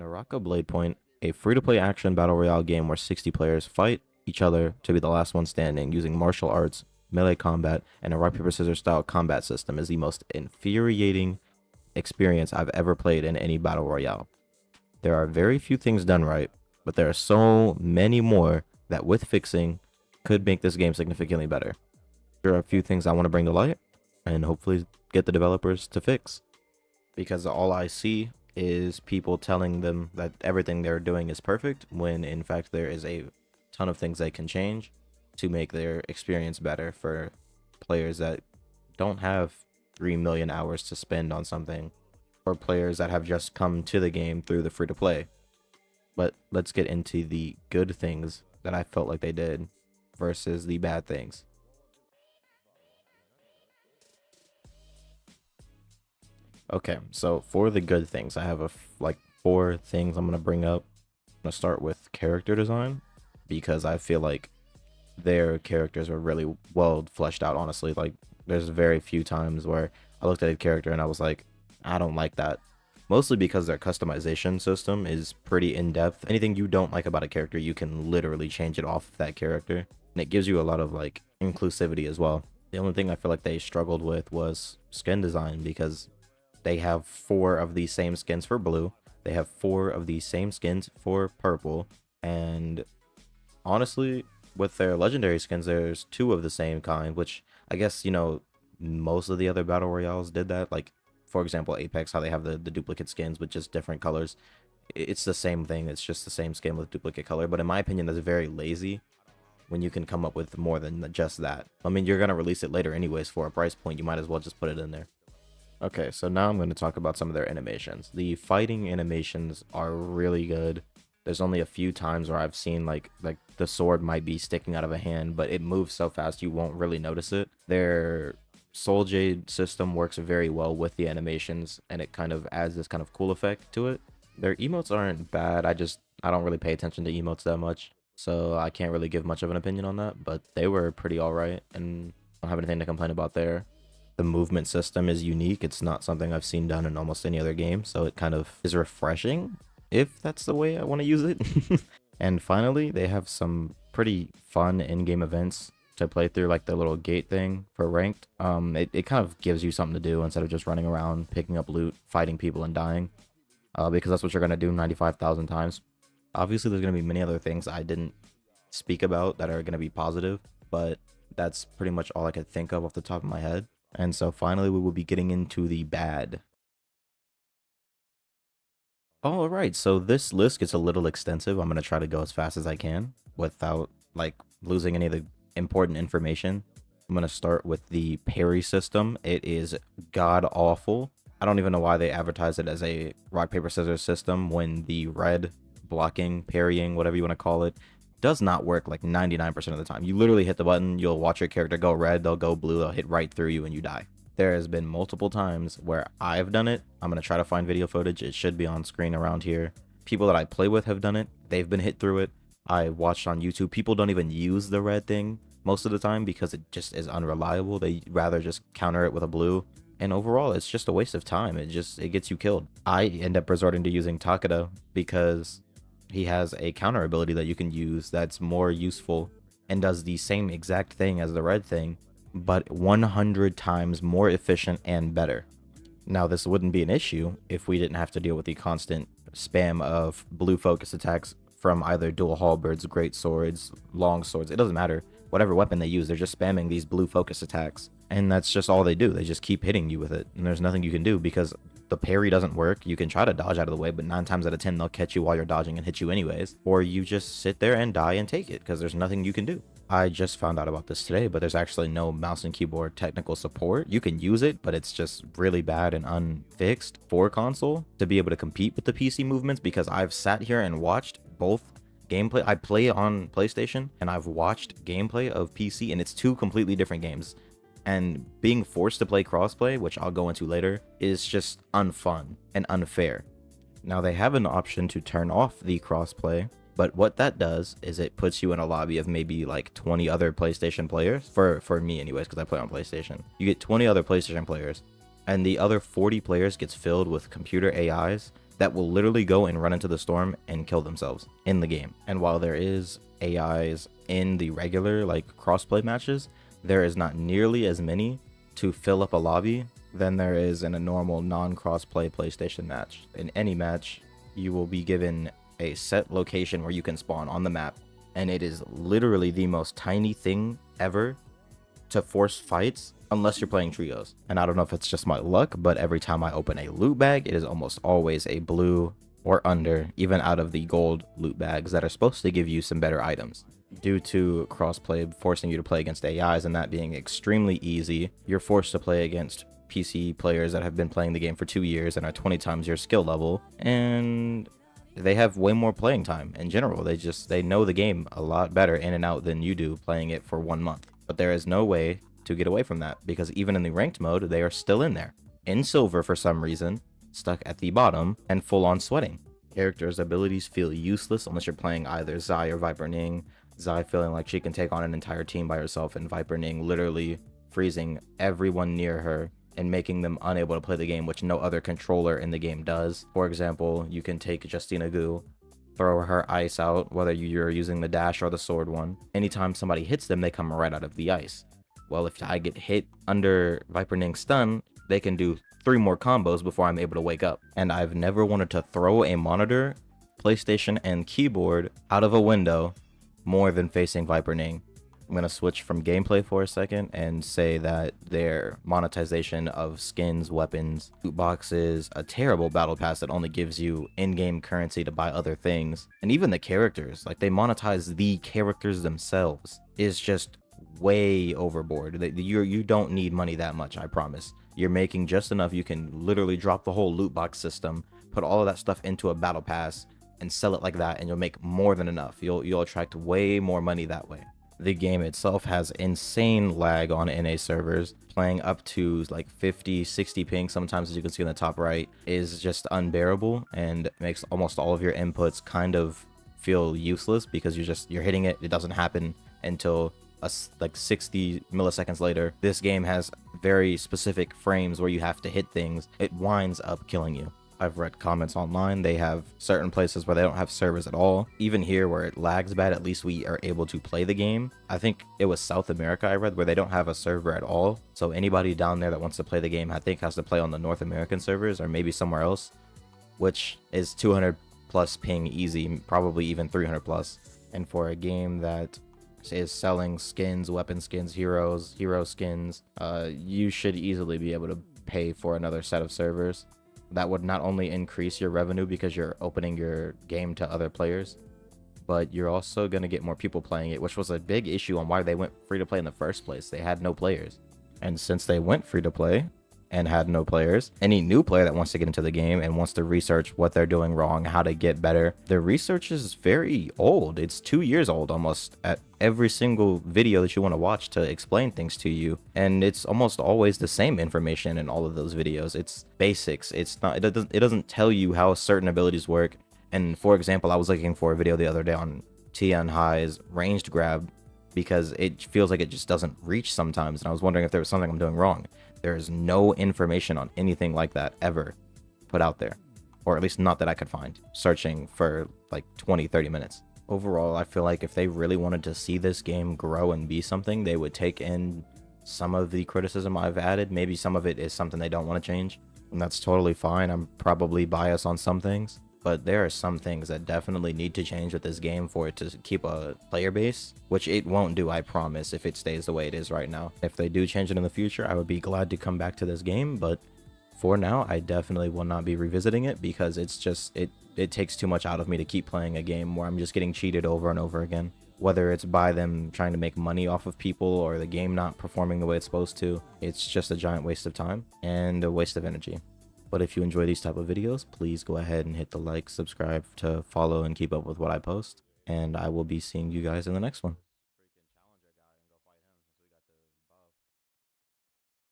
NARAKA BLADEPOINT, a free-to-play action battle royale game where 60 players fight each other to be the last one standing using martial arts, melee combat, and a rock paper scissors style combat system, is the most infuriating experience I've ever played in any battle royale. There are very few things done right, but there are so many more that with fixing could make this game significantly better. There are a few things I want to bring to light and hopefully get the developers to fix, because all I see is people telling them that everything they're doing is perfect, when in fact there is a ton of things they can change to make their experience better for players that don't have 3 million hours to spend on something, or players that have just come to the game through the free to play. But let's get into the good things that I felt like they did versus the bad things. Okay, so for the good things, I have like 4 things I'm going to bring up. I'm going to start with character design, because I feel like their characters were really well fleshed out, honestly. Like, there's very few times where I looked at a character and I was like, I don't like that. Mostly because their customization system is pretty in-depth. Anything you don't like about a character, you can literally change it off of that character. And it gives you a lot of, like, inclusivity as well. The only thing I feel like they struggled with was skin design, because they have 4 of these same skins for blue. They have 4 of these same skins for purple. And honestly, with their legendary skins, there's 2 of the same kind, which I guess, most of the other battle royales did that. Like, for example, Apex, how they have the duplicate skins with just different colors. It's the same thing. It's just the same skin with duplicate color. But in my opinion, that's very lazy when you can come up with more than just that. I mean, you're going to release it later anyways for a price point. You might as well just put it in there. Okay, so now I'm going to talk about some of their animations. The fighting animations are really good. There's only a few times where I've seen like the sword might be sticking out of a hand, but it moves so fast you won't really notice it. Their Soul Jade system works very well with the animations, and it kind of adds this kind of cool effect to it. Their emotes aren't bad. I don't really pay attention to emotes that much, so I can't really give much of an opinion on that, but they were pretty alright, and I don't have anything to complain about there. The movement system is unique. It's not something I've seen done in almost any other game, so it kind of is refreshing, if that's the way I want to use it. And finally, they have some pretty fun in-game events to play through, like the little gate thing for ranked. It kind of gives you something to do instead of just running around, picking up loot, fighting people, and dying, because that's what you're going to do 95,000 times. Obviously, there's going to be many other things I didn't speak about that are going to be positive, but that's pretty much all I could think of off the top of my head. And so finally, we will be getting into the bad. All right, so this list gets a little extensive. I'm going to try to go as fast as I can without like losing any of the important information. I'm going to start with the parry system. It is god awful. I don't even know why they advertise it as a rock paper scissors system when the red blocking, parrying, whatever you want to call it, does not work like 99% of the time. You literally hit the button, you'll watch your character go red, they'll go blue, they'll hit right through you and you die. There has been multiple times where I've done it. I'm going to try to find video footage. It should be on screen around here. People that I play with have done it. They've been hit through it. I watched on YouTube. People don't even use the red thing most of the time because it just is unreliable. They rather just counter it with a blue. And overall, it's just a waste of time. It gets you killed. I end up resorting to using Takeda because he has a counter ability that you can use that's more useful and does the same exact thing as the red thing, but 100 times more efficient and better. Now, this wouldn't be an issue if we didn't have to deal with the constant spam of blue focus attacks from either dual halberds, great swords, long swords. It doesn't matter. Whatever weapon they use, they're just spamming these blue focus attacks. And that's just all they do. They just keep hitting you with it. And there's nothing you can do because the parry doesn't work. You can try to dodge out of the way, but 9 times out of 10, they'll catch you while you're dodging and hit you anyways. Or you just sit there and die and take it because there's nothing you can do. I just found out about this today, but there's actually no mouse and keyboard technical support. You can use it, but it's just really bad and unfixed for console to be able to compete with the PC movements, because I've sat here and watched both gameplay. I play on PlayStation and I've watched gameplay of PC, and it's 2 completely different games. And being forced to play crossplay, which I'll go into later, is just unfun and unfair. Now, they have an option to turn off the crossplay, but what that does is it puts you in a lobby of maybe like 20 other PlayStation players, for me anyways, because I play on PlayStation. You get 20 other PlayStation players, and the other 40 players gets filled with computer AIs that will literally go and run into the storm and kill themselves in the game. And while there is AIs in the regular like crossplay matches, there is not nearly as many to fill up a lobby than there is in a normal non-crossplay PlayStation match. In any match, you will be given a set location where you can spawn on the map, and it is literally the most tiny thing ever to force fights unless you're playing trios. And I don't know if it's just my luck, but every time I open a loot bag, it is almost always a blue or under, even out of the gold loot bags that are supposed to give you some better items. Due to crossplay forcing you to play against AIs and that being extremely easy, you're forced to play against PC players that have been playing the game for 2 years and are 20 times your skill level, and they have way more playing time in general. They know the game a lot better in and out than you do playing it for 1 month. But there is no way to get away from that, because even in the ranked mode, they are still in there, in silver for some reason, stuck at the bottom, and full on sweating. Characters' abilities feel useless unless you're playing either Zai or Viper Ning. Zai feeling like she can take on an entire team by herself, and Viper Ning literally freezing everyone near her and making them unable to play the game, which no other controller in the game does. For example, you can take Justina Gu, throw her ice out, whether you're using the dash or the sword one. Anytime somebody hits them, they come right out of the ice. Well, if I get hit under Viper Ning's stun, they can do 3 more combos before I'm able to wake up. And I've never wanted to throw a monitor, PlayStation, and keyboard out of a window more than facing Viper Ning. I'm going to switch from gameplay for a second and say that their monetization of skins, weapons, loot boxes, a terrible battle pass that only gives you in-game currency to buy other things, and even the characters, like they monetize the characters themselves, is just way overboard. You don't need money that much, I promise. You're making just enough. You can literally drop the whole loot box system, put all of that stuff into a battle pass, and sell it like that, and you'll make more than enough. You'll attract way more money that way. The game itself has insane lag on NA servers. Playing up to like 50, 60 ping, sometimes, as you can see in the top right, is just unbearable and makes almost all of your inputs kind of feel useless, because you're hitting it doesn't happen until like 60 milliseconds later. This game has very specific frames where you have to hit things. It winds up killing you. I've read comments online, they have certain places where they don't have servers at all. Even here where it lags bad, at least we are able to play the game. I think it was South America I read, where they don't have a server at all. So anybody down there that wants to play the game, I think, has to play on the North American servers or maybe somewhere else, which is 200 plus ping easy, probably even 300 plus. And for a game that is selling skins, weapon skins, hero skins, you should easily be able to pay for another set of servers. That would not only increase your revenue because you're opening your game to other players, but you're also going to get more people playing it, which was a big issue on why they went free to play in the first place. They had no players. And since they went free to play and had no players, any new player that wants to get into the game and wants to research what they're doing wrong, how to get better, the research is very old. It's 2 years old almost at every single video that you want to watch to explain things to you, and it's almost always the same information in all of those videos. It's basics. It doesn't tell you how certain abilities work. And for example, I was looking for a video the other day on Tian Hai's ranged grab, because it feels like it just doesn't reach sometimes, and I was wondering if there was something I'm doing wrong. There is no information on anything like that ever put out there, or at least not that I could find, searching for like 20-30 minutes. Overall, I feel like if they really wanted to see this game grow and be something, they would take in some of the criticism I've added. Maybe some of it is something they don't want to change, and that's totally fine. I'm probably biased on some things, but there are some things that definitely need to change with this game for it to keep a player base, which it won't do, I promise, if it stays the way it is right now. If they do change it in the future, I would be glad to come back to this game, but for now, I definitely will not be revisiting it, because it's just, it takes too much out of me to keep playing a game where I'm just getting cheated over and over again. Whether it's by them trying to make money off of people or the game not performing the way it's supposed to, it's just a giant waste of time and a waste of energy. But if you enjoy these type of videos, please go ahead and hit the like, subscribe to follow and keep up with what I post. And I will be seeing you guys in the next one.